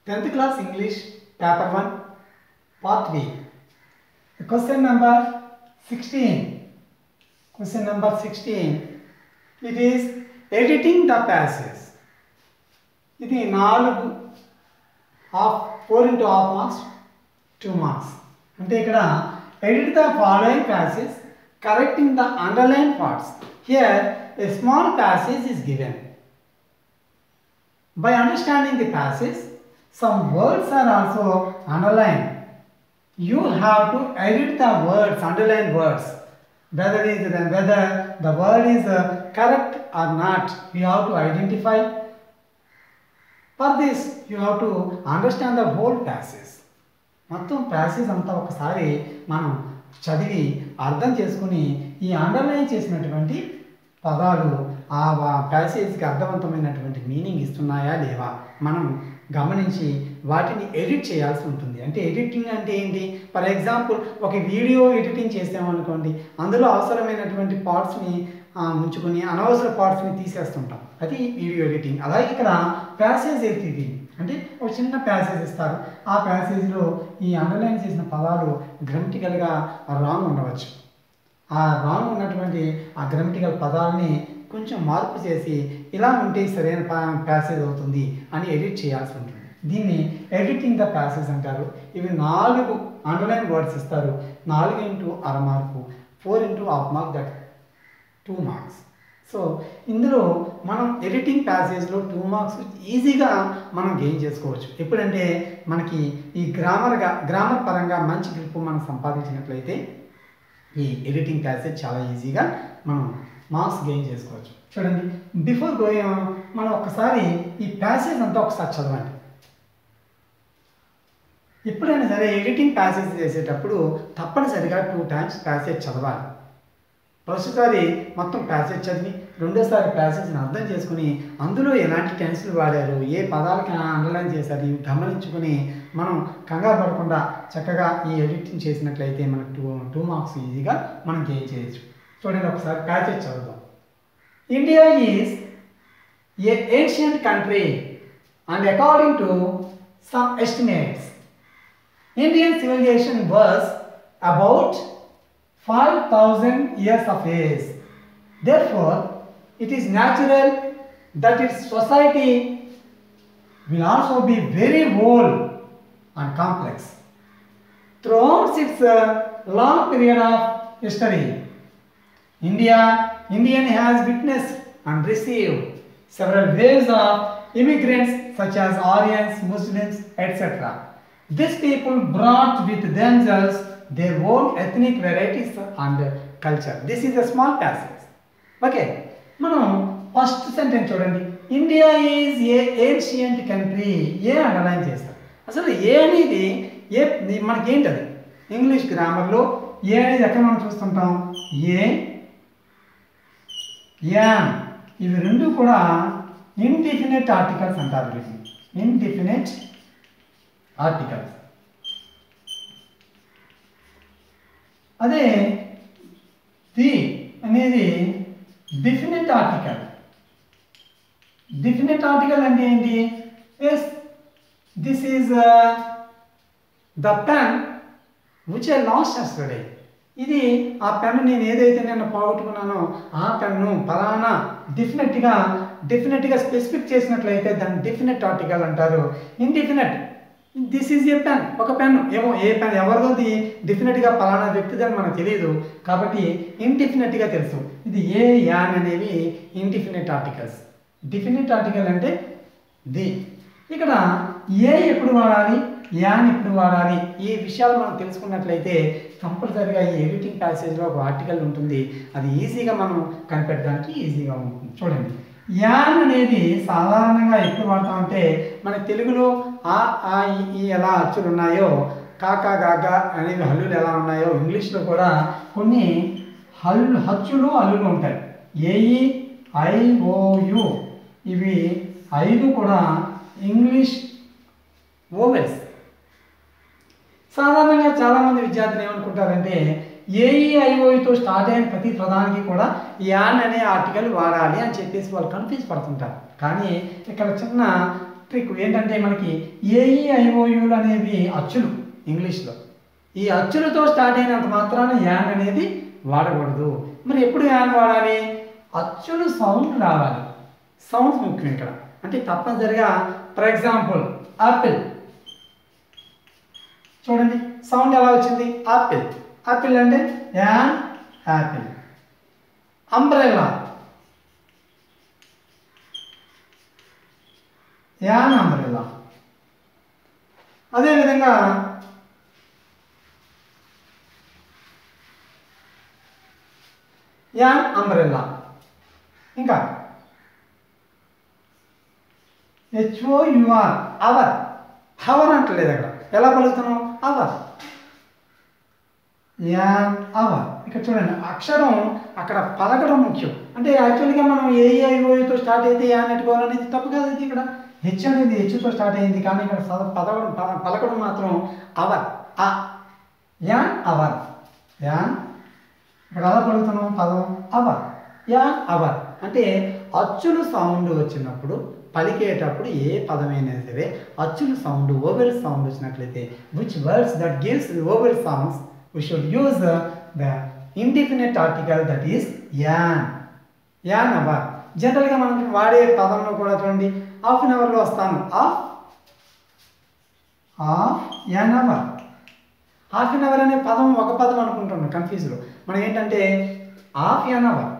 10th class English paper 1 part B. Question number 16. Question number 16. It is editing the passages. ఇది 4 4 into half marks 2 marks. అంటే ఇక్కడ edit the following passages correcting the underlined parts. Here a small passage is given. By understanding the passage, some words are also underlined. You have to edit the words, underlined words. Whether the word is correct or not, you have to identify. For this, you have to understand the whole passage. మొత్తం passage అంతా ఒకసారి మనం చదివి అర్థం చేసుకుని ఈ underline చేసినటువంటి పదాలు ఆ ప్యాసేజ్కి అర్థవంతమైనటువంటి మీనింగ్ ఇస్తున్నాయా లేవా మనం గమనించి వాటిని ఎడిట్ చేయాల్సి ఉంటుంది. అంటే ఎడిటింగ్ అంటే ఏంటి? ఫర్ ఎగ్జాంపుల్ ఒక వీడియో ఎడిటింగ్ చేసామనుకోండి, అందులో అవసరమైనటువంటి పార్ట్స్ని ఉంచుకొని అనవసర పార్ట్స్ని తీసేస్తుంటాం, అది వీడియో ఎడిటింగ్. అలాగే ఇక్కడ ప్యాసేజ్ ఎడిటింగ్ అంటే ఒక చిన్న ప్యాసేజ్ ఇస్తారు, ఆ ప్యాసేజ్లో ఈ అండర్లైన్ చేసిన పదాలు గ్రామటికల్గా రాంగ్ ఉండవచ్చు. ఆ రాంగ్ ఉన్నటువంటి ఆ గ్రామటికల్ పదాలని కొంచెం మార్పు చేసి ఇలా ఉంటే సరైన ప్యాసేజ్ అవుతుంది అని ఎడిట్ చేయాల్సి ఉంటుంది. దీన్ని ఎడిటింగ్ ద ప్యాసేజ్ అంటారు. ఇవి 4 అండర్లైన్ వర్డ్స్ ఇస్తారు. 4 into అర mark, 4 into half mark, that 2 marks. So ఇందులో మనం ఎడిటింగ్ ప్యాసేజ్లో 2 మార్క్స్ ఈజీగా మనం గెయిన్ చేసుకోవచ్చు. ఎప్పుడంటే మనకి ఈ గ్రామర్ పరంగా మంచి గ్రిప్ మనం సంపాదించినట్లయితే ఈ ఎడిటింగ్ ప్యాసేజ్ చాలా ఈజీగా మనం మార్క్స్ గెయిన్ చేసుకోవచ్చు. చూడండి, బిఫోర్ గోయింగ్ మనం ఒకసారి ఈ ప్యాసేజ్ అంతా ఒకసారి చదవండి. ఎప్పుడైనా సరే ఎడిటింగ్ ప్యాసేజ్ చేసేటప్పుడు తప్పనిసరిగా 2 times ప్యాసేజ్ చదవాలి. ఫస్ట్సారి మొత్తం ప్యాసేజ్ చదివి రెండోసారి ప్యాసేజ్ని అర్థం చేసుకుని అందులో ఎలాంటి టెన్స్లు వాడారు, ఏ పదాలకి అండర్లైన్ చేశారు ఇవి గమనించుకుని మనం కంగారు పడకుండా చక్కగా ఈ ఎడిటింగ్ చేసినట్లయితే మనకు 2 మార్క్స్ ఈజీగా మనం గెయిన్ చేయొచ్చు. చూడండి, ఒకసారి ప్యాసేజ్ చదువుదాం. India is a ancient country and according to some estimates Indian civilisation was about 5,000 years of age. Therefore, it is natural that its society will also be very old and complex. Throughout its long period of history, Indian has witnessed and received several waves of immigrants such as Aryans, Muslims, etc. These people brought with themselves their own ethnic varieties and culture. This is a small passage. Okay, మనం first sentence చూడండి. India is a ancient country. A underline చేస్తారు. అసలు ఏ అనేది మనకి ఏంటది? English గ్రామర్లో ఏ అనేది ఎక్కడ మనం చూస్తుంటాం? ఏ, యాన్, ఇవి రెండు కూడా ఇండిఫినిట్ ఆర్టికల్స్ అంటారు. వీటిని ఇండిఫినిట్ ఆర్టికల్స్. అదే ది అనేది డిఫినిట్ ఆర్టికల్. డిఫినిట్ ఆర్టికల్ అంటే ఏంటి? Yes, this is the pen which I lost yesterday. ఇది ఆ పెన్ నేను ఏదైతే నేను పోగొట్టుకున్నానో ఆ పెన్ను ఫలానా డెఫినెట్గా స్పెసిఫిక్ చేసినట్లయితే దాన్ని డెఫినెట్ ఆర్టికల్ అంటారు. Indefinite, this is a pen, ఒక పెన్, ఏమో ఏ పెన్ ఎవరిది డెఫినెట్గా పలానా వ్యక్తిదని మనకు తెలియదు కాబట్టి ఇండిఫినెట్గా తెలుసు. ఇది ఏ, యాన్ అనేవి ఇండిఫినెట్ ఆర్టికల్స్. డిఫినెట్ ఆర్టికల్ అంటే ది. ఇక్కడ ఏ ఎప్పుడు వాడాలి, యాన్ ఎప్పుడు వాడాలి, ఈ విషయాలు మనం తెలుసుకున్నట్లయితే కంపల్సరీగా ఈ ఎడిటింగ్ ప్యాసేజ్లో ఒక ఆర్టికల్ ఉంటుంది. అది ఈజీగా మనం కనిపెట్టడానికి ఈజీగా ఉంటుంది. చూడండి, యాన్ అనేది సాధారణంగా ఎప్పుడు వాడతామంటే మన తెలుగులో ఆ ఈ ఎలా అచ్చులు ఉన్నాయో, కాకా గాగా అనేవి హల్లులు ఎలా ఉన్నాయో ఇంగ్లీష్లో కూడా కొన్ని హచ్చులు హల్లులు ఉంటాయి. ఏఈ, ఐఓయు ఇవి 5 కూడా ఇంగ్లీష్ ఓవెల్స్. సాధారణంగా చాలామంది విద్యార్థులు ఏమనుకుంటారంటే ఏఈఐఓతో స్టార్ట్ అయిన ప్రతి పదానికి కూడా యాన్ అనే ఆర్టికల్ వాడాలి అని చెప్పేసి వాళ్ళు కన్ఫ్యూజ్ పడుతుంటారు. కానీ ఇక్కడ చిన్న ట్రిక్ ఏంటంటే మనకి ఏఈఐఓయులు అనేవి అచ్చులు ఇంగ్లీష్లో. ఈ అచ్చులతో స్టార్ట్ అయినంత మాత్రాన యాన్ అనేది వాడకూడదు. మరి ఎప్పుడు యాన్ వాడాలి? అచ్చులు సౌండ్ రావాలి. సౌండ్స్ ముఖ్యం ఇక్కడ. అంటే తప్పనిసరిగా ఫర్ ఎగ్జాంపుల్ ఆపిల్ చూడండి, సౌండ్ ఎలా వచ్చింది? ఆపిల్. ఆపిల్ అంటే an apple. Umbrella an umbrella. అదేవిధంగా యాన్ అంబ్రెల్లా. ఇంకా HOUR అవర్. హవర్ అంటలేదు అక్కడ. ఎలా పలుకుతున్నాం? అవర్. An hour. ఇక్కడ చూడండి, అక్షరం అక్కడ పలకడం ముఖ్యం. అంటే యాక్చువల్గా మనం ఏఐఓతో స్టార్ట్ అయితే యాన్ ఎట్టుకోవాలనేది తప్పు కాదు. ఇది ఇక్కడ హెచ్ అనేది హెచ్తో స్టార్ట్ అయింది, కానీ ఇక్కడ పలకడం మాత్రం అవర్. An hour. యాన్ ఇక్కడ ఎలా పలుకుతున్నాం పదం? అవర్. యాన్ అవర్ అంటే అచ్చులు సౌండ్ వచ్చినప్పుడు పలికేటప్పుడు ఏ పదమైనా సరే అచ్చులు సౌండ్ ఓవెల్ సౌండ్ వచ్చినట్లయితే which words that gives vowel sounds we should use the indefinite article that is yan. Yan hour. జనరల్గా మనం వాడే పదంలో కూడా చూడండి, హాఫ్ అన్ అవర్లో వస్తాను. Half an hour. Half an hour అనే పదం ఒక పదం అనుకుంటున్నాం కన్ఫ్యూజ్లో. మనం ఏంటంటే half an hour.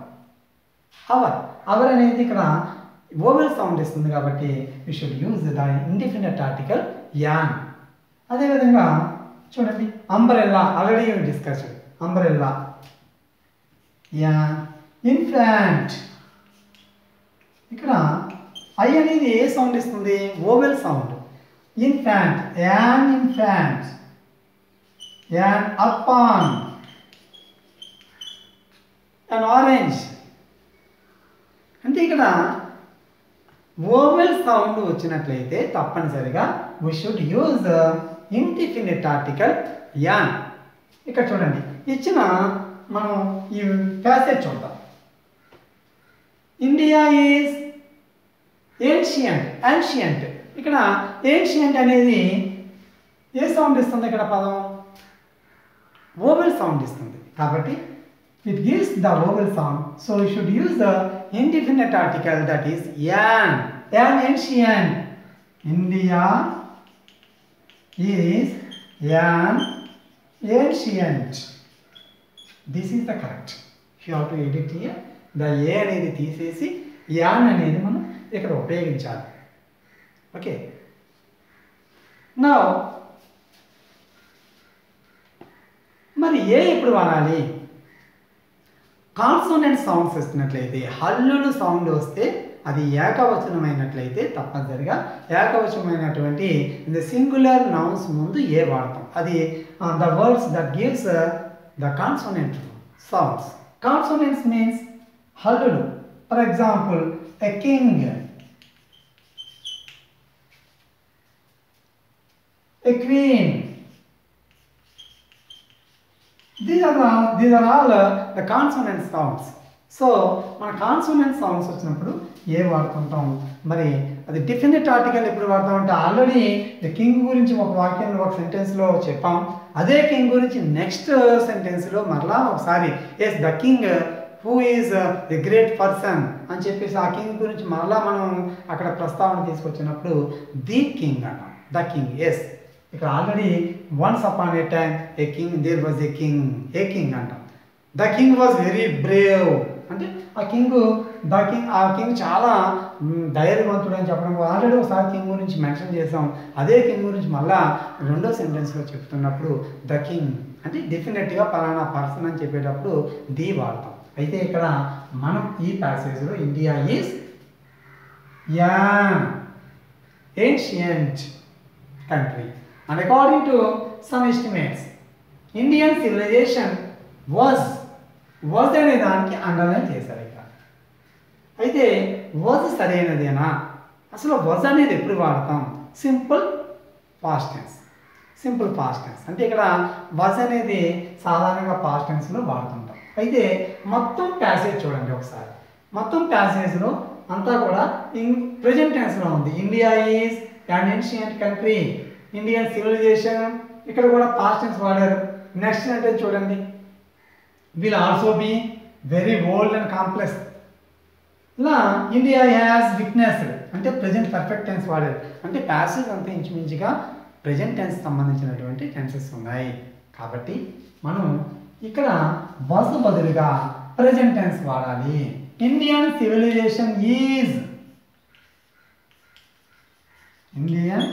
Hour hour అనేది ఇక్కడ ఓవెల్ సౌండ్ ఇస్తుంది కాబట్టి we should use the indefinite article yan. అదేవిధంగా చూడండి, umbrella already discuss. Umbrella. An. Infant. ఇక్కడ ఐ అనేది ఏ సౌండ్ ఇస్తుంది? Vowel sound. Infant. An infant. An upon. An orange. అంటే ఇక్కడ ఓవెల్ సౌండ్ వచ్చినట్లయితే తప్పనిసరిగా we should use the indefinite article yan. ఇక్కడ చూడండి, ఇచ్చిన మనం ఈ ప్యాసేజ్ చూద్దాం. India is ancient. యాన్షియంట్. ఇక్కడ ఏన్షియంట్ అనేది ఏ సౌండ్ ఇస్తుంది? ఇక్కడ పదం ఓవెల్ సౌండ్ ఇస్తుంది కాబట్టి it gives the vowel sound, so we should use the indefinite article that is yan. Yan ancient. India is yan ancient. This is the correct. You have to edit here. The a అనేది తీసేసి yan అనేది మనం ఇక్కడ ఉపయోగించాలి. Okay. Now మరి ఏ ఎప్పుడు వాడాలి? Consonant sounds వస్తున్నట్లయితే, హల్లులు సౌండ్ వస్తే అది ఏకవచనమైనట్లయితే తప్పనిసరిగా ఏకవచనమైనటువంటి సింగులర్ నౌన్స్ ముందు ఏ వాడతాం. అది the words that gives the consonant sounds. Consonants means హల్లులు. For example a king, a queen. These are all the consonant sounds. So మన కాన్సోనెంట్ సౌండ్స్ వచ్చినప్పుడు ఏ వాడుతుంటాం? మరి అది డెఫినెట్ ఆర్టికల్ ఎప్పుడు వాడతామంటే ఆల్రెడీ ద కింగ్ గురించి ఒక వాక్యంలో ఒక సెంటెన్స్లో చెప్పాం. అదే కింగ్ గురించి నెక్స్ట్ సెంటెన్స్లో మరలా ఒకసారి as the king who is the great person అని చెప్పేసి ఆ కింగ్ గురించి మరలా మనం అక్కడ ప్రస్తావన తీసుకొచ్చినప్పుడు ది కింగ్ అన్నాం. The king. ఎస్ ఇక్కడ already once upon a time a king there was a king అంటాం. The king was very brave అంటే ఆ కింగ్ చాలా ధైర్యవంతుడు అని చెప్పడం. ఆల్రెడీ ఒకసారి కింగ్ గురించి మెన్షన్ చేసాం. అదే కింగ్ గురించి మళ్ళా రెండో సెంటెన్స్లో చెప్తున్నప్పుడు ద కింగ్ అంటే డెఫినెట్గా పలానా పర్సన్ అని చెప్పేటప్పుడు ది వాడతాం. అయితే ఇక్కడ మనం ఈ ప్యాసేజ్లో India is an ancient country, and according to some estimates Indian civilization was అనే దానికి అండర్లైన్ చేశారు ఇక్కడ. అయితే వాజ్ సరైనదేనా? అసలు వాజ్ అనేది ఎప్పుడు వాడతాం? Simple past tense. Simple past tense అంటే ఇక్కడ వాజ్ అనేది సాధారణంగా పాస్ట్ టెన్స్లో వాడుతుంటాం. అయితే మొత్తం ప్యాసేజ్ చూడండి ఒకసారి. మొత్తం ప్యాసేజ్లో అంతా కూడా ఇన్ ప్రెజెంట్ టెన్స్లో ఉంది. India is an ancient country, Indian civilization ఇక్కడ కూడా పాస్ట్ టెన్స్ వాడారు. నెక్స్ట్ అంటే చూడండి, will also be very old and complex. ఇలా ఇండియా హ్యాస్ విట్నెస్డ్ అంటే ప్రెజెంట్ పర్ఫెక్ట్ టెన్స్ వాడారు. అంటే ప్యాసేజ్ అంతా ఇంచుమించుగా ప్రెజెంట్ టెన్స్ సంబంధించినటువంటి టెన్సెస్ ఉన్నాయి. కాబట్టి మనం ఇక్కడ వాస్ బదులుగా ప్రెజెంట్ టెన్స్ వాడాలి. Indian civilization is, Indian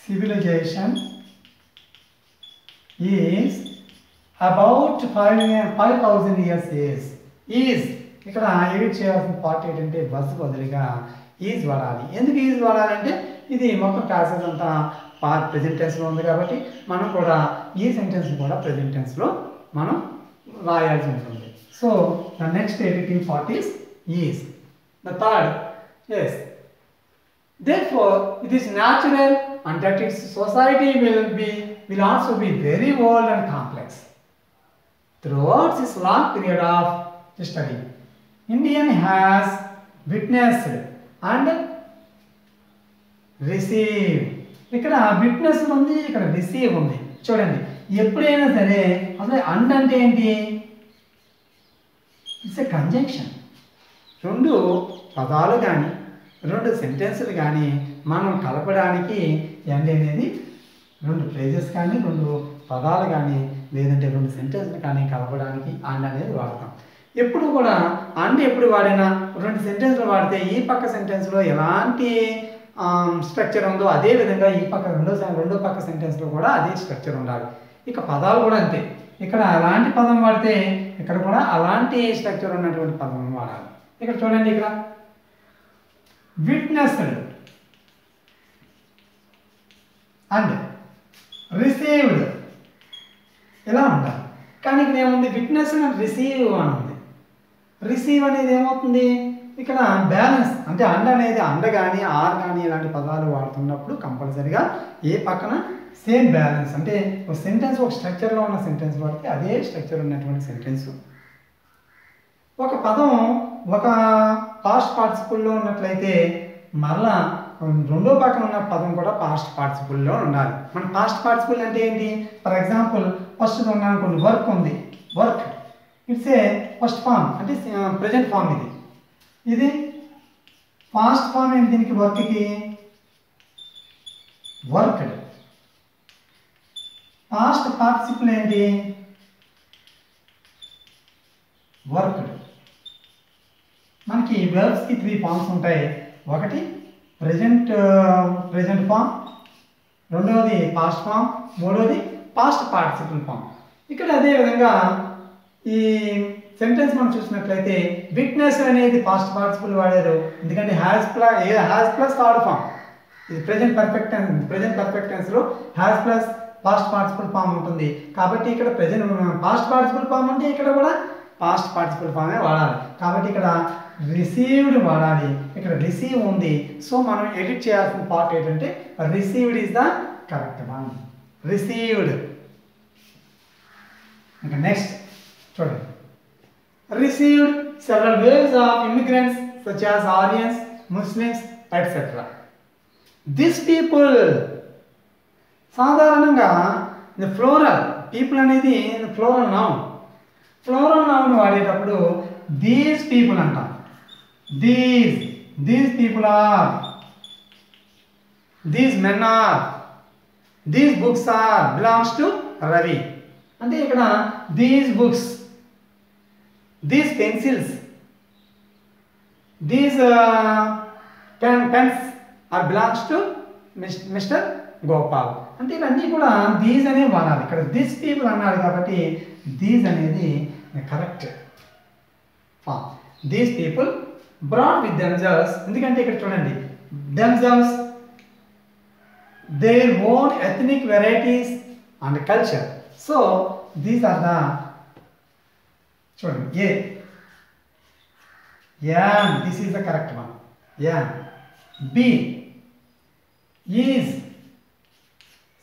civilization is about 5,000 years is ఇక్కడ ఎడిట్ చేయాల్సిన పార్ట్ ఏంటంటే బస్ బదులుగా ఈజ్ వాడాలి. ఎందుకు ఈజ్ వాడాలంటే ఇది మొత్తం ప్యాసేజ్ అంతా ప్రెజెంట్ టెన్స్లో ఉంది కాబట్టి మనం కూడా ఈ సెంటెన్స్ కూడా ప్రెజెంట్ టెన్స్లో మనం రాయాల్సి ఉంటుంది. So the next editing part is. The third, yes, therefore it is natural and that its society will also be very old and complex. Throughout this long period of history, India has witnessed and received. ఇక్కడ witness ఉంది, ఇక్కడ receive ఉంది. చూడండి, ఎప్పుడైనా సరే అసలు and అంటే ఏంటి? It's a conjunction. రెండు పదాలు కానీ రెండు సెంటెన్సులు కానీ మనం కలపడానికి ఎండ్ అనేది రెండు ఫ్రేజెస్ కానీ రెండు పదాలు కానీ లేదంటే రెండు సెంటెన్సులు కానీ కలపడానికి అండ్ అనేది వాడతాం. ఎప్పుడు కూడా అండ్ ఎప్పుడు వాడినా రెండు సెంటెన్సులు వాడితే ఈ పక్క సెంటెన్స్లో ఎలాంటి స్ట్రక్చర్ ఉందో అదే విధంగా ఈ పక్క రెండో పక్క సెంటెన్స్లో కూడా అదే స్ట్రక్చర్ ఉండాలి. ఇక పదాలు కూడా అంతే. ఇక్కడ అలాంటి పదం వాడితే ఇక్కడ కూడా అలాంటి స్ట్రక్చర్ ఉన్నటువంటి పదం వాడాలి. ఇక్కడ చూడండి, ఇక్కడ విట్నెస్డ్ అండ్ రిసీవ్డ్ ఇలా ఉండాలి. కానీ ఇక్కడ ఏముంది? విట్నెస్ అండ్ రిసీవ్ అని ఉంది. రిసీవ్ అనేది ఏమవుతుంది? ఇక్కడ బ్యాలెన్స్ అంటే అండ్ అనేది అండ్ కానీ ఆర్ కానీ ఇలాంటి పదాలు వాడుతున్నప్పుడు కంపల్సరీగా ఏ పక్కన సేమ్ బ్యాలెన్స్ అంటే ఒక సెంటెన్స్ ఒక స్ట్రక్చర్లో ఉన్న సెంటెన్స్ వాడితే అదే స్ట్రక్చర్ ఉన్నటువంటి సెంటెన్స్. ఒక పదం ఒక పాస్ట్ పార్టిసిపుల్లో ఉన్నట్లయితే మరలా రెండో పక్కన ఉన్న పదం కూడా పాస్ట్ పార్టిసిపుల్లో ఉండాలి. మన పాస్ట్ పార్టిసిపుల్ అంటే ఏంటి? ఫర్ ఎగ్జాంపుల్ ఫస్ట్ ఉన్నాను కొన్ని వర్క్ ఉంది, work it's a first form అంటే ప్రజెంట్ ఫామ్. ఇది పాస్ట్ ఫామ్ ఏంటి? దీనికి వర్క్కి వర్క్డ్. పాస్ట్ పార్టిసిపుల్ ఏంటి? వర్క్డ్. మనకి వెర్బ్స్కి 3 ఫామ్స్ ఉంటాయి. ఒకటి ప్రెజెంట్ ఫామ్, రెండవది పాస్ట్ ఫామ్, మూడవది పాస్ట్ పార్టిసిపుల్ ఫామ్. ఇక్కడ అదేవిధంగా ఈ సెంటెన్స్ మనం చూసినట్లయితే విట్నెస్ అనేది పాస్ట్ పార్టిసిపుల్ వాడారు. ఎందుకంటే హ్యాస్ ప్లస్ థర్డ్ ఫామ్. ఇది ప్రెజెంట్ పర్ఫెక్ట్ టెన్స్లో has plus past participle form ఉంటుంది. కాబట్టి ఇక్కడ పాస్ట్ పార్టిసిపుల్ ఫామ్ అంటే ఇక్కడ కూడా పాస్ట్ పార్టిసిపుల్ ఫామే వాడాలి. కాబట్టి ఇక్కడ రిసీవ్డ్ వాడాలి. ఇక్కడ రిసీవ్ ఉంది. సో మనం ఎడిట్ చేయాల్సిన పార్ట్ ఏంటంటే received is the correct one. Received. ఇంకా నెక్స్ట్ చూడండి, received several waves of immigrants such as Aryans, Muslims etcetera. This people సాధారణంగా ఫ్లోరల్ పీపుల్ అనేది ఫ్లోరల్ నౌన్. ఫ్లోరల్ నౌన్ వాడేటప్పుడు దీస్ పీపుల్ అంటాం. These people are, these men are, these books are belongs to Ravi. అంటే ఇక్కడ these books, these pencils, these pens are belongs to mister Gopal. అంటే ఇవన్నీ కూడా these అనేవి వాడాలి. ఇక్కడ దిస్ పీపుల్ అన్నారు కాబట్టి దీస్ అనేది correct form. These people brought with themselves. ఎందుకంటే ఇక్కడ చూడండి, themselves their own ethnic varieties and culture. So these are the చూడండి a an, this is the correct one. An. B is.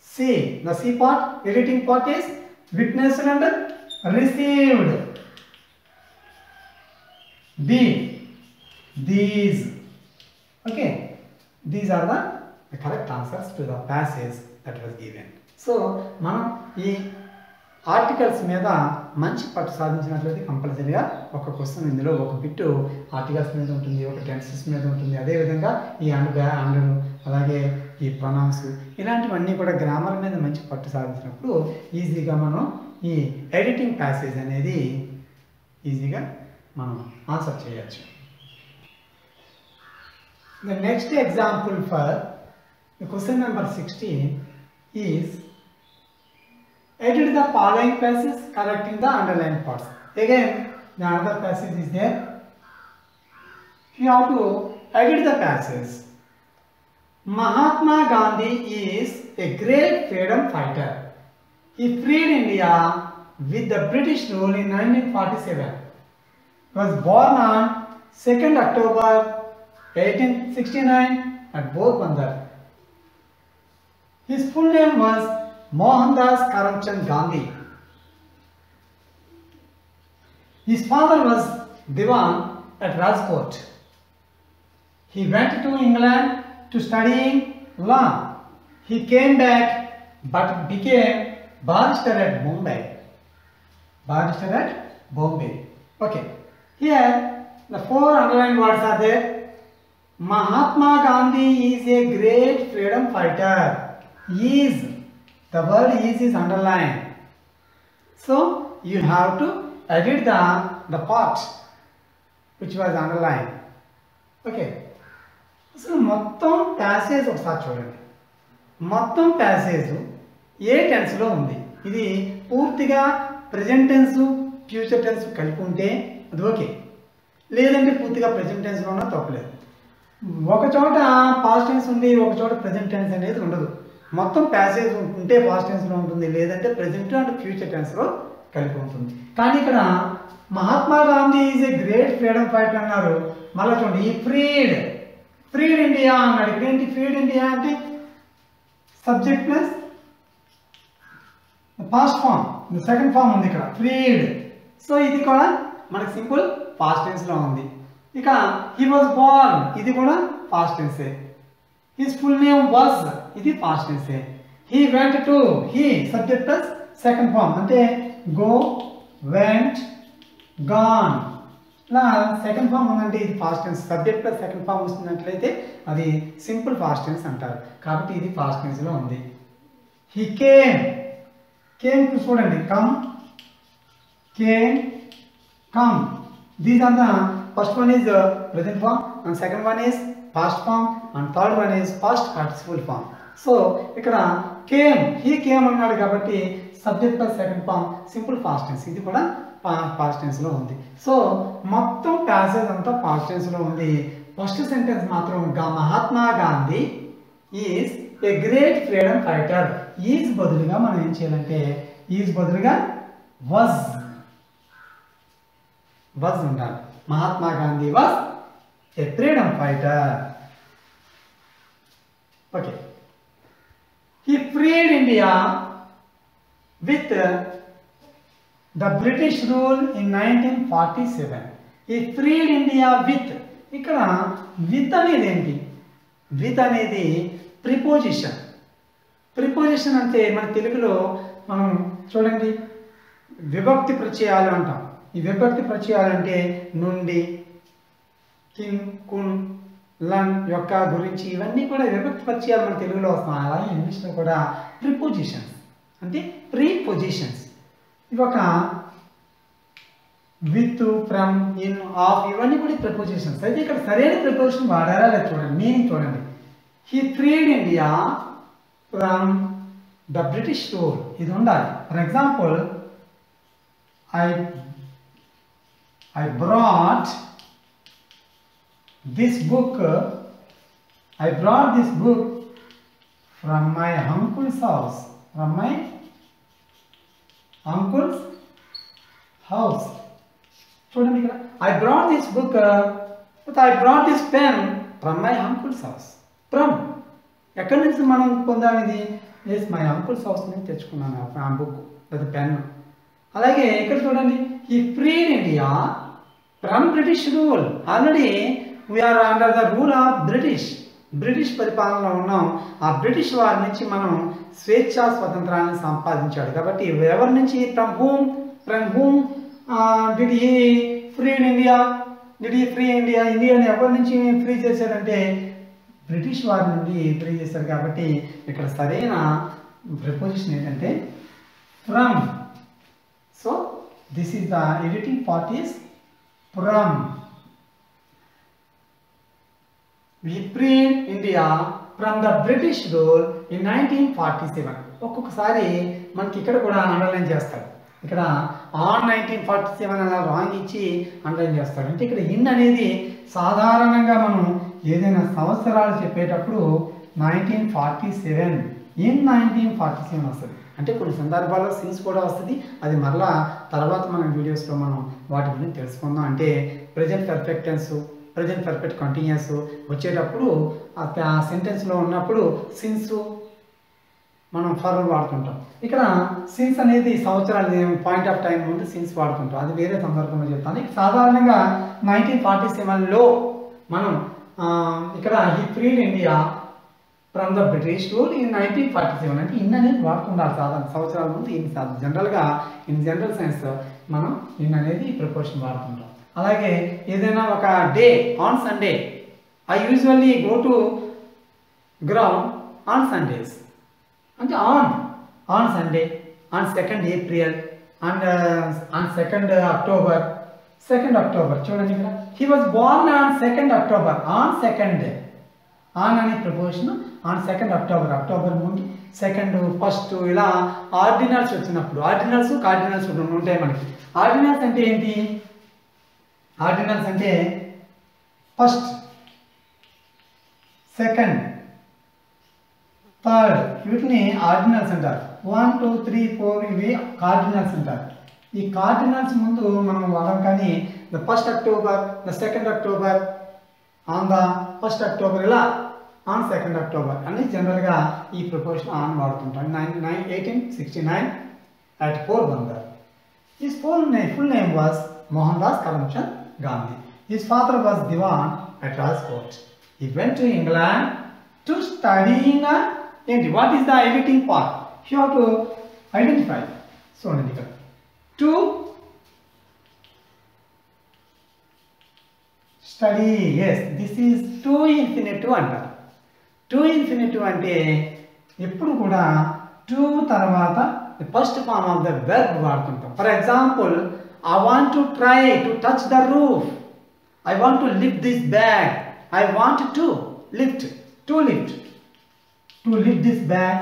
C, the C part, editing part is witnessed and received. B. These. Okay. These are the correct answers to the passage that was given. So, మనం ఈ articles మీద మంచి పట్టు సాధించినట్లయితే కంపల్సరీగా ఒక question ఇందులో ఒక bit articles మీద ఉంటుంది, ఒక టెన్సెస్ మీద ఉంటుంది. అదేవిధంగా ఈ అండరు అలాగే ఈ ప్రొనౌన్స్ ఇలాంటివన్నీ కూడా గ్రామర్ మీద మంచి పట్టు సాధించినప్పుడు ఈజీగా మనం ఈ ఎడిటింగ్ ప్యాసేజ్ అనేది ఈజీగా మనం ఆన్సర్ చేయొచ్చు. The next example for the question number 16 is edit the following passages correcting the underlined parts. Again, the another passage is there. You have to edit the passage. Mahatma Gandhi is a great freedom fighter. He freed India with the British rule in 1947. He was born on 2nd October 1869 at Porbandar. His full name was Mohandas Karamchand Gandhi. His father was Diwan at Rajkot. He went to England to study law. He came back but became barrister at Bombay. Barrister at Bombay. Okay. Here the 4 underlined words are there. Mahatma Gandhi is a great freedom fighter. Is, the word is underlined. So you have to edit the part which was underlined. Okay. అసలు మొత్తం passage ఒకసారి చూడండి. మొత్తం passage ఏ టెన్స్లో ఉంది. ఇది పూర్తిగా present tense future tense కలిపి ఉంటే అది ఓకే, లేదంటే పూర్తిగా ప్రెజెంట్ టెన్స్లో ఉన్నా తప్పలేదు. ఒక చోట పాస్ట్ టెన్స్ ఉంది, ఒక చోట ప్రెజెంట్ టెన్స్ అనేది ఉండదు. మొత్తం ప్యాసేజ్ ఉంటే పాస్ట్ టెన్స్లో ఉంటుంది, లేదంటే ప్రెజెంట్ అండ్ ఫ్యూచర్ టెన్స్లో కలిపి ఉంటుంది. కానీ ఇక్కడ Mahatma Gandhi is a great freedom fighter అన్నారు. మళ్ళీ చూడండి, ఈ ఫ్రీడ్ ఇండియా అన్నాడు. ఇక్కడ ఏంటి ఫ్రీడ్ ఇండియా అంటే subject plus past form, second form ఉంది ఇక్కడ ఫ్రీడ్. సో ఇది కూడా మనకి సింపుల్ పాస్ట్ టెన్స్లో ఉంది. ఇక హీ వాజ్ బోర్న్, ఇది కూడా పాస్ట్ టెన్సే. హిస్ ఫుల్ నేమ్ వాజ్, ఇది పాస్ట్ టెన్సే. He went to, he subject plus second form అంటే గో, వెంట్, గాన్. ఇలా సెకండ్ ఫామ్ ఉందంటే ఇది past tense. Subject plus second form వస్తున్నట్లయితే అది సింపుల్ పాస్ట్ టెన్స్ అంటారు. కాబట్టి ఇది పాస్ట్ టెన్స్లో ఉంది. హీ కేమ్, కేమ్ చూడండి, come, came, come. These are the first one is present form and second one is past form and third one is past participle form. So ఇక్కడ came, he came అన్నాడు కాబట్టి subject plus second form simple past tense, ఇది కూడా past tense లో ఉంది. So మొత్తం passage అంతా past tense లో ఉంది. ఫస్ట్ సెంటెన్స్ మాత్రం Mahatma Gandhi is a great freedom fighter. Is బదులుగా మనం ఏం చేయాలంటే ఈజ్ బదులుగా వాజ్ ఉండాలి. Mahatma Gandhi was a freedom fighter. Okay. He ఫ్రీడ్ India with the British rule in 1947. He ఫ్రీడ్ India with. ఇక్కడ విత్ అనేది ఏంటి? విత్ అనేది ప్రిపోజిషన్. ప్రిపోజిషన్ అంటే మన తెలుగులో మనం చూడండి విభక్తి ప్రత్యయాలు అంటాం. ఈ విభక్తి ప్రత్యయాలు అంటే నుండి, కిన్, కున్, లన్, యొక్క, గురించి, ఇవన్నీ కూడా విభక్తి ప్రత్యయాలు మన తెలుగులో వస్తాయి. అలాగే ఇంగ్లీష్లో కూడా ప్రిపోజిషన్స్ అంటే ప్రీపోజిషన్స్. ఇవి ఒక విత్, ఫ్రమ్, ఇన్, ఆఫ్, ఇవన్నీ కూడా ప్రిపోజిషన్స్. అయితే ఇక్కడ సరైన ప్రిపోజిషన్ వాడారా లేదా చూడండి. మీనింగ్ చూడండి. He ఫ్రీడ్ India from the British rule, ఇది ఉండాలి. For example, I brought this book from my uncle's house. From my uncle's house. చూడండి ఇక్కడ I brought this book but I brought this pen from my uncle's house. From ఎక్కడి నుంచి మనం పొందాం ఇది? Yes, my uncles house నుంచి తెచ్చుకున్నాను ఆ book లేదా పెన్. అలాగే ఇక్కడ చూడండి, ఈ freed India from British rule. Already we are under the rule of British పరిపాలనలో ఉన్నాం. ఆ బ్రిటిష్ వారి నుంచి మనం స్వేచ్ఛా స్వతంత్రాన్ని సంపాదించాడు. కాబట్టి ఎవరి నుంచి? From whom did he ఫ్రీడ్ India? ఇండియాని ఎవరి నుంచి ఫ్రీ చేశాడంటే బ్రిటిష్ వారి నుండి ఫ్రీ చేశారు. కాబట్టి ఇక్కడ సరైన ప్రిపోజిషన్ ఏంటంటే from. So this is the editing part is from. We freed India from the British rule in 1947. ఒక్కొక్కసారి మనకి ఇక్కడ కూడా అండర్లైన్ చేస్తాడు. ఇక్కడ ఆన్ 1947 అలా రాంగ్ ఇచ్చి అండర్లైన్ చేస్తాడు. అంటే ఇక్కడ ఇన్ అనేది సాధారణంగా మనం ఏదైనా సంవత్సరాలు చెప్పేటప్పుడు 1947 ఇన్ 1947 వస్తుంది. అంటే కొన్ని సందర్భాల్లో సిన్స్ కూడా వస్తుంది. అది మరలా తర్వాత మన వీడియోస్లో మనం వాటి గురించి తెలుసుకుందాం. అంటే present perfect tense, present perfect continuous వచ్చేటప్పుడు ఆ సెంటెన్స్లో ఉన్నప్పుడు సిన్స్ మనం ఫర్ వాడుతుంటాం. ఇక్కడ సిన్స్ అనేది సంవత్సరాలు పాయింట్ ఆఫ్ టైం ముందు సిన్స్ వాడుతుంటాం. అది వేరే సందర్భంలో చెప్తాను. సాధారణంగా 1947లో మనం ఇక్కడ he ఫ్రీడ్ India from the British rule in 1947 అంటే ఇన్ అనేది వాడుకుంటారు. సాధారణ సంవత్సరాల ముందు ఇన్ జనరల్గా ఇన్ జనరల్ సైన్స్ మనం ఇన్ అనేది ప్రిపోజిషన్ వాడుతుంటాం. అలాగే ఏదైనా ఒక day on Sunday, I usually go to ground on Sundays అంటే on Sunday, on 2nd April and on 2nd October. 2nd October చూడండి ఇక్కడ he was born on 2nd October. On అనే preposition on 2nd October. October ముందు 2nd, 1st ఇలా ordinals వచ్చినప్పుడు ordinals cardinals ఉంటాయి మనకి. Ordinals అంటే ఏంటి? ఆర్డినల్స్ అంటే 1st, 2nd, 3rd వీటిని ఆర్డినల్స్ అంటారు. 1, 2, 3, 4 ఇవి కార్డినల్స్ అంటారు. ఈ కార్డినల్స్ ముందు మనం వాడడం కానీ the 1st October, the 2nd October, on the 1st October ఇలా ఆన్ 2nd October అని జనరల్గా ఈ preposition on వాడుతుంటాం. 1869 at Porbandar. His full name was Mohandas Karamchand Gandhi. His father was Diwan at Rajkot. He went to England to studying. What is the editing part? You have to identify. So, to study. Yes, this is to infinitive అంటారు. To infinitive అంటే ఎప్పుడు కూడా to తర్వాత first form of the verb వాడుతుంటాం. For example, I want to try to touch the roof. I want to lift this bag. I want to lift this bag.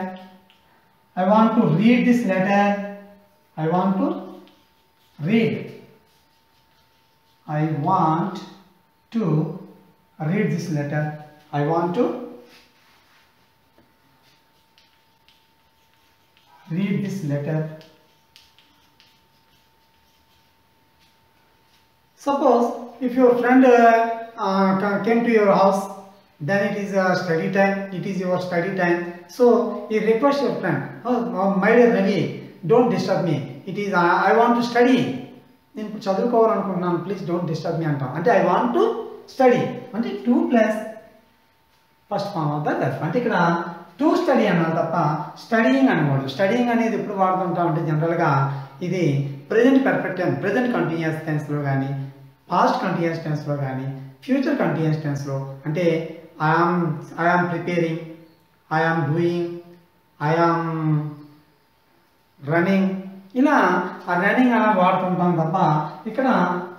I want to read this letter. I want to read. I want to read this letter. I want to read this letter. Suppose if your friend came to your house, then it is study time. It is your study time. So you request your friend, "Oh, my dear Ravi, don't disturb me. It is I want to study. నేను చదువుకోవాలనుకుంటున్నాను, please don't disturb me అంటాం. అంటే I want to study అంటే 2 plus first form of the verb. అంటే ఇక్కడ to study అన్నారు తప్ప studying అనకూడదు. స్టడీయింగ్ అనేది ఎప్పుడు వాడుతుంటాం అంటే జనరల్గా ఇది present perfect tense, present continuous టెన్స్లో కానీ, పాస్ట్ కంటిన్యూస్ టెన్స్లో కానీ, ఫ్యూచర్ కంటిన్యూస్ టెన్స్లో అంటే I am preparing, I am doing, I am running ఇలా ఆ రన్నింగ్ అలా వాడుతుంటాం తప్ప ఇక్కడ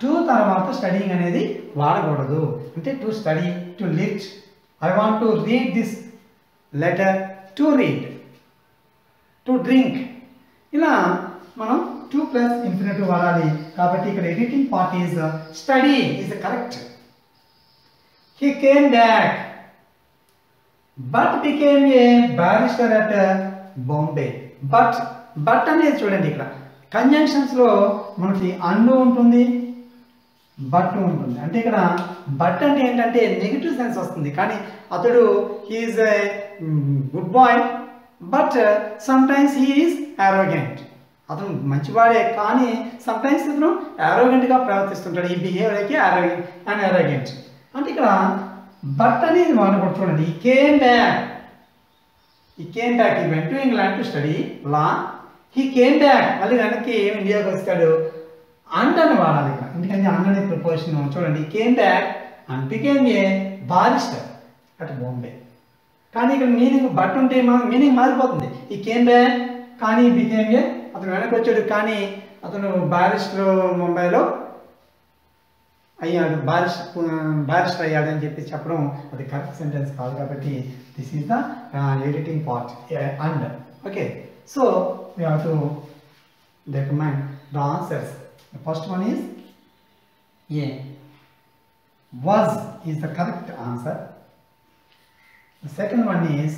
టు తర్వాత స్టడీయింగ్ అనేది వాడకూడదు. అంటే to study, to lift, I want to read this letter, to read, to drink ఇలా మనం 2 ప్లస్ ఇన్ఫినిటివ్ వాడాలి. కాబట్టి ఇక్కడ editing part is study is correct. He came back but became a barrister at Bombay. But అనేది చూడండి, ఇక్కడ కంజంక్షన్స్లో మనకి and ఉంటుంది, బట్ ఉంటుంది. అంటే ఇక్కడ బట్ అంటే ఏంటంటే నెగిటివ్ సెన్స్ వస్తుంది. కానీ అతడు he is a good boy but sometimes he is arrogant. అతను మంచివాడే, కానీ సమ్టైమ్స్ ఇతను యారోగెంట్గా ప్రవర్తిస్తుంటాడు. ఈ బిహేవియర్కి యారోగెంట్ అంటే ఇక్కడ బట్ అనేది వాడకూడదు. చూడండి, ఈ కేమ్ బ్యాక్, ఈ went to England to study law. He came back, మళ్ళీ వెనక్కి ఇండియాకి వస్తాడు. అండ్ అని వాడాలి ఇక్కడ, ఎందుకంటే అండ్ అనే ప్రిపోజిషన్. చూడండి, ఈ came back and became a barrister at Bombay. కానీ ఇక్కడ మీనింగ్ బట్ ఉంటే మీనింగ్ మారిపోతుంది. ఈ కేమ్ బ్యాక్ కానీ బికేమ్ ఏ, అతను వెనక్కి వచ్చాడు కానీ అతను బారిస్టర్ ముంబైలో అయ్యాడు, బారిస్టర్ అయ్యాడు అని చెప్పి చెప్పడం అది కరెక్ట్ సెంటెన్స్ కాదు. కాబట్టి this is the editing part and. Okay, so we have to determine the answers. The first one is A. Was is the correct answer. The second one is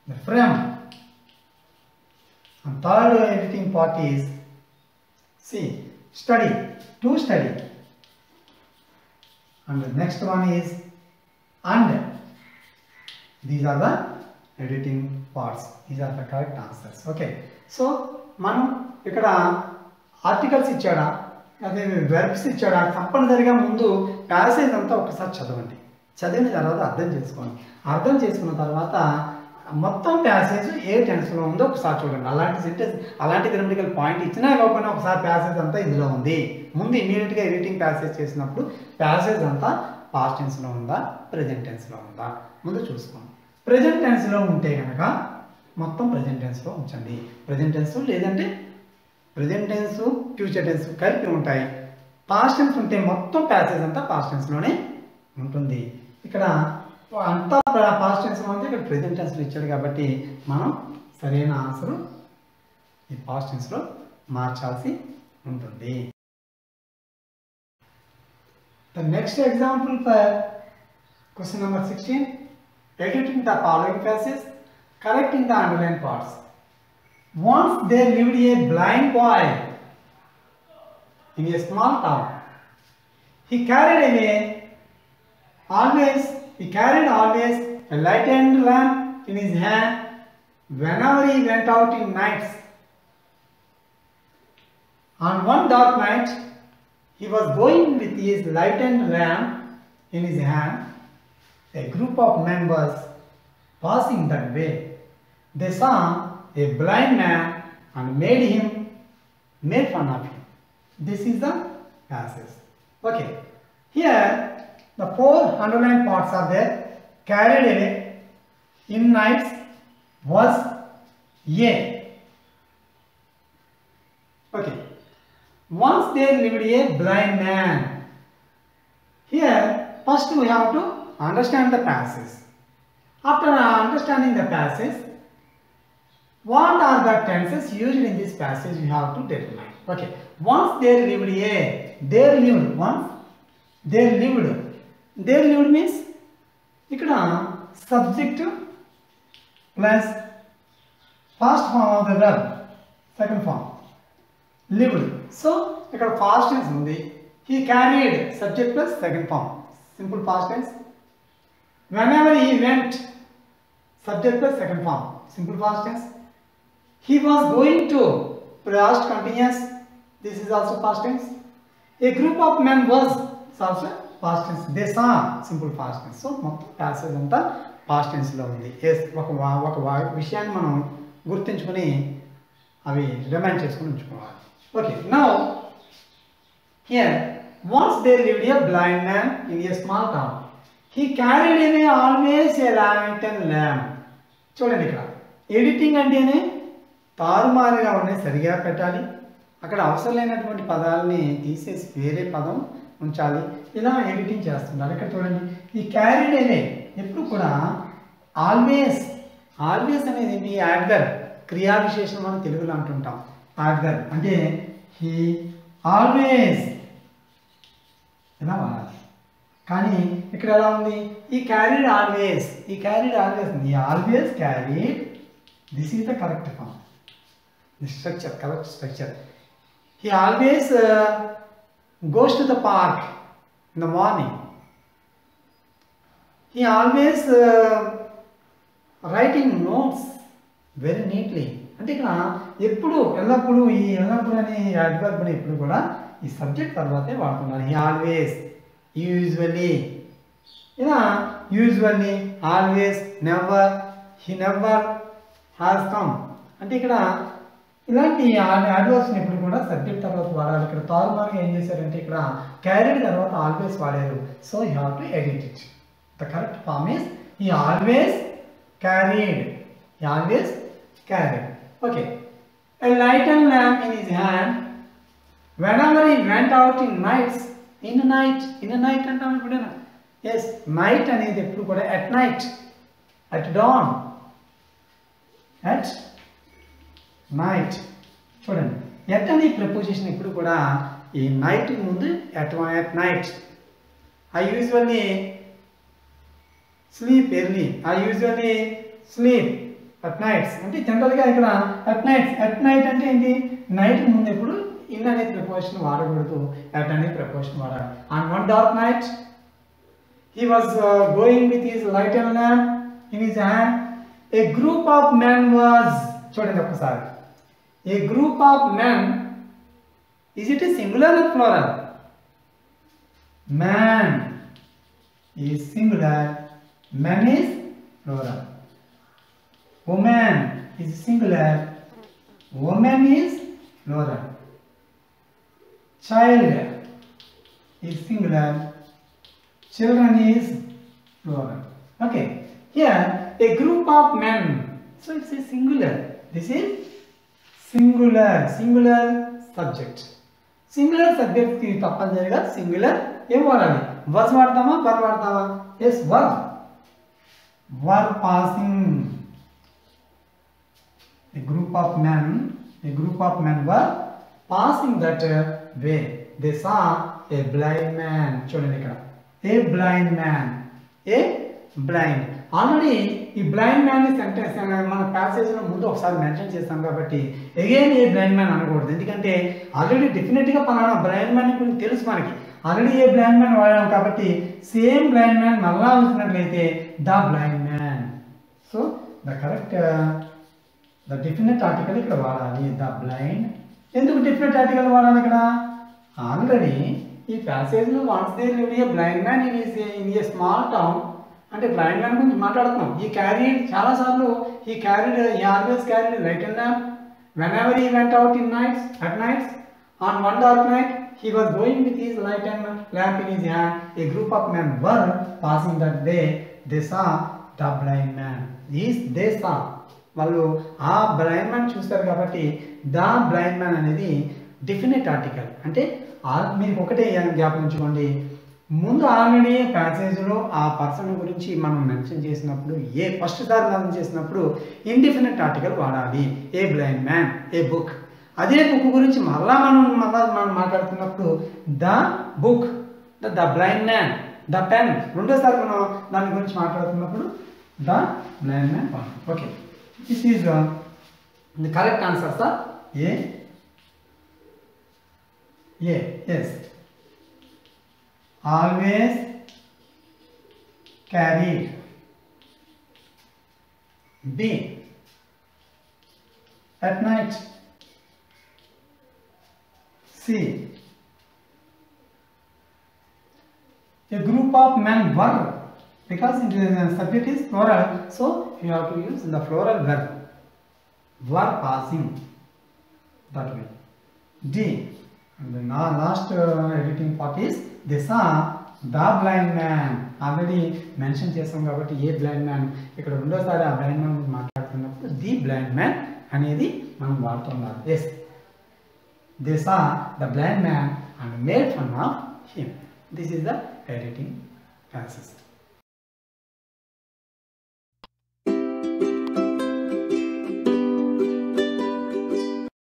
the from. And third editing part is C. Study, to study. And the next one is and. These are the editing parts. These are the correct answers. Okay. So మనం ఇక్కడ articles ఇచ్చాడా, అదే verbs ఇచ్చాడా, తప్పనిసరిగా ముందు passage అంతా ఒకసారి చదవండి. చదివిన తర్వాత అర్థం చేసుకోండి. అర్థం చేసుకున్న తర్వాత మొత్తం ప్యాసేజ్ ఏ టెన్స్లో ఉందో ఒకసారి చూడండి. అలాంటి సెంటెన్స్, అలాంటి గ్రామటికల్ పాయింట్ ఇచ్చినా ఇవ్వకపోయినా ఒకసారి ప్యాసేజ్ అంతా ఇందులో ఉంది. ముందు ఇమీడియట్గా ఎడిటింగ్ ప్యాసేజ్ చేసినప్పుడు ప్యాసేజ్ అంతా పాస్ట్ టెన్స్లో ఉందా, ప్రెజెంట్ టెన్స్లో ఉందా ముందు చూసుకోండి. ప్రెజెంట్ టెన్స్లో ఉంటే కనుక మొత్తం ప్రెజెంట్ టెన్స్లో ఉంచండి. ప్రెజెంట్ టెన్స్ లేదంటే ప్రెజెంట్ టెన్స్ ఫ్యూచర్ టెన్స్ కలిపి ఉంటాయి. పాస్ట్ టెన్స్ ఉంటే మొత్తం ప్యాసేజ్ అంతా పాస్ట్ టెన్స్లోనే ఉంటుంది. ఇక్కడ అంతా పాస్ట్ టెన్స్లో ఉంటే ఇక్కడ ప్రెజెంట్ టెన్స్లో ఇచ్చాడు కాబట్టి మనం సరైన ఆన్సర్ ఈ పాస్ట్ టెన్స్లో మార్చాల్సి ఉంటుంది. The next example for question number 16, editing the following phrases, correcting the underlined parts. Once there lived a blind boy in a small town. He carried always a lighted lamp in his hand whenever he went out in nights. On one dark night, he was going with his lighted lamp in his hand. A group of men was passing that way. They saw a blind man and made fun of him. This is the passage. Okay. Here the 4 underlined parts are there. Carried away, in nights, was A. Okay. Once there lived a blind man. Here first we have to understand the passage. After understanding the passage, what are the tenses used in this passage you have to determine. Okay. Once there lived a, there lived, once there lived. There lived means ఇక్కడ subject plus past form of the verb, second form, lived. So ఇక్కడ past tense ఉంది. He carried, subject plus second form, simple past tense. Whenever he went, subject plus second form, simple past tense. He was going to, past continuous, this is also past tense. A group of men was, also past tense. They saw, simple past tense. So మొత్తం passage అంతా past tense లో ఉంది. ఒక విషయాన్ని మనం గుర్తుంచుకొని అవి remind చేసుకొని ఉంచుకోవాలి. Okay, now here once there lived a blind man in a small town. He carried away always a lantern lamp. చూడండి, ఇక్కడ ఎడిటింగ్ అంటేనే తారుమారుగా ఉన్నాయి, సరిగా పెట్టాలి. అక్కడ అవసరం లేనటువంటి పదాలని తీసేసి వేరే పదం ఉంచాలి. ఇలా ఎడిటింగ్ చేస్తున్నారు. ఇక్కడ చూడండి, ఈ క్యారీడ్ అవే ఎప్పుడు కూడా ఆల్వేస్ అనేది ఏంటి, యాడ్వర్బ్, క్రియా విశేషణం అని తెలుగులో అంటుంటాం. యాడ్వర్బ్ అంటే హీ ఆల్వేస్ ఇలా వాడాలి. కానీ ఇక్కడ ఎలా ఉంది, ఈ క్యారీడ్ ఆల్వేస్, ఈ always carried. This is the correct form, the structure, correct structure. He always goes to the park in the morning. He always writing notes very neatly. అంటే ఇక్కడ ఎప్పుడు ఎల్లప్పుడూ ఈ ఎల్లప్పుడు అనే అడ్వర్బ్ ని ఎప్పుడు కూడా ఈ సబ్జెక్ట్ తర్వాతే వాడుతున్నారు. హీ ఆల్వేస్, యూజువల్లీ, ఇలా usually, always, never, he never has come. అంటే ఇక్కడ ఇలాంటి అడ్వర్బ్స్ ఎప్పుడు కూడా సబ్జెక్ట్ తర్వాత వాడాలి. ఇక్కడ తారుమారుగా ఏం చేశారంటే ఇక్కడ క్యారీడ్ తర్వాత ఆల్వేస్ వాడారు. So you have to edit it. The correct form is he always carried. He always carried. Okay. A lighted lamp in his hand. Whenever he went out in nights, in a night అంటాం ఎప్పుడైనా. Yes, night అనేది ఎప్పుడు కూడా at night, at dawn, at night. చూడండి, at అనే preposition ఇప్పుడు కూడా ఈ night ముందు at night. I usually sleep early. I usually sleep at nights. అంటే జనరల్గా ఇక్కడ at night అంటే ఏంటి, నైట్ ముందు ఎప్పుడు ఇన్ అనే ప్రిపోజిషన్ వాడకూడదు, at అనే ప్రిపోజిషన్ వాడాలి. On one dark night he was going with his lighted lamp in his hand. A group of men was, చూడండి ఒక్కసారి, a group of men, is it a singular or plural? Man is singular, men is plural. Woman is singular, woman is plural. Child is singular, children is plural. Okay, here a group of men, so it's a singular. This is singular subject. Singular subject ki తప్పనిసరిగా singular ఏం వాడాలి, was వాడతామా, were వాడతామా? Yes, were passing. A group of men were passing that way. They saw a blind man. చూడండి ఇక్కడ a blind man, a blind. Already ఈ blind man sentence మన ప్యాసేజ్లో ముందు ఒకసారి mention చేస్తాం కాబట్టి అగైన్ ఏ బ్లైండ్ మ్యాన్ అనకూడదు. ఎందుకంటే ఆల్రెడీ డెఫినెట్గా పలానా బ్లైండ్ మ్యాన్ గురించి తెలుసు మనకి, ఆల్రెడీ ఏ బ్లైండ్ మ్యాన్ వాడాం కాబట్టి సేమ్ బ్లైండ్ మ్యాన్ మళ్ళా వచ్చినట్లయితే the blind man. So the correct the definite article ఇక్కడ వాడాలి, ద బ్లైండ్. ఎందుకు డెఫినెట్ ఆర్టికల్ వాడాలి ఇక్కడ? ఆల్రెడీ ఈ ప్యాసేజ్లో once there lived a blind man in a small town అంటే బ్లైండ్ మ్యాన్ గురించి మాట్లాడుతున్నాం. ఈ క్యారీడ్ చాలాసార్లు ఈ always carried lighted lamp whenever he went out in nights, at nights. On one dark night he was going with his lighted lamp in his hand. A group of men were passing that day. They saw the blind man. They saw, వాళ్ళు ఆ blind man చూస్తారు కాబట్టి the blind man అనేది definite article. అంటే మీరు ఒకటే జ్ఞాపకించుకోండి, ముందు already ప్యాసేజ్లో ఆ పర్సన్ గురించి మనం మెన్షన్ చేసినప్పుడు ఫస్ట్ సారి మెన్షన్ చేసినప్పుడు ఇండెఫినెట్ ఆర్టికల్ వాడాలి. A blind man, a book. అదే బుక్ గురించి మనం మాట్లాడుతున్నప్పుడు the book, the blind man, the pen. రెండోసారి మనం దాని గురించి మాట్లాడుతున్నప్పుడు the blind man. Okay, this is the correct answer sir. Yes, always carried. B, at night. C, a group of men were, because the subject is plural, so you have to use the plural verb, were passing, that way. D, and the last editing part is they saw the blind man. Already mention చేస్తాం కాబట్టి a blind man, ఇక్కడ రెండోసారి ఆ blind man మాట్లాడుతున్నప్పుడు the blind man అనేది మనం వాడుతున్నారు. Yes, they saw the blind man and made fun of him. This is the editing process.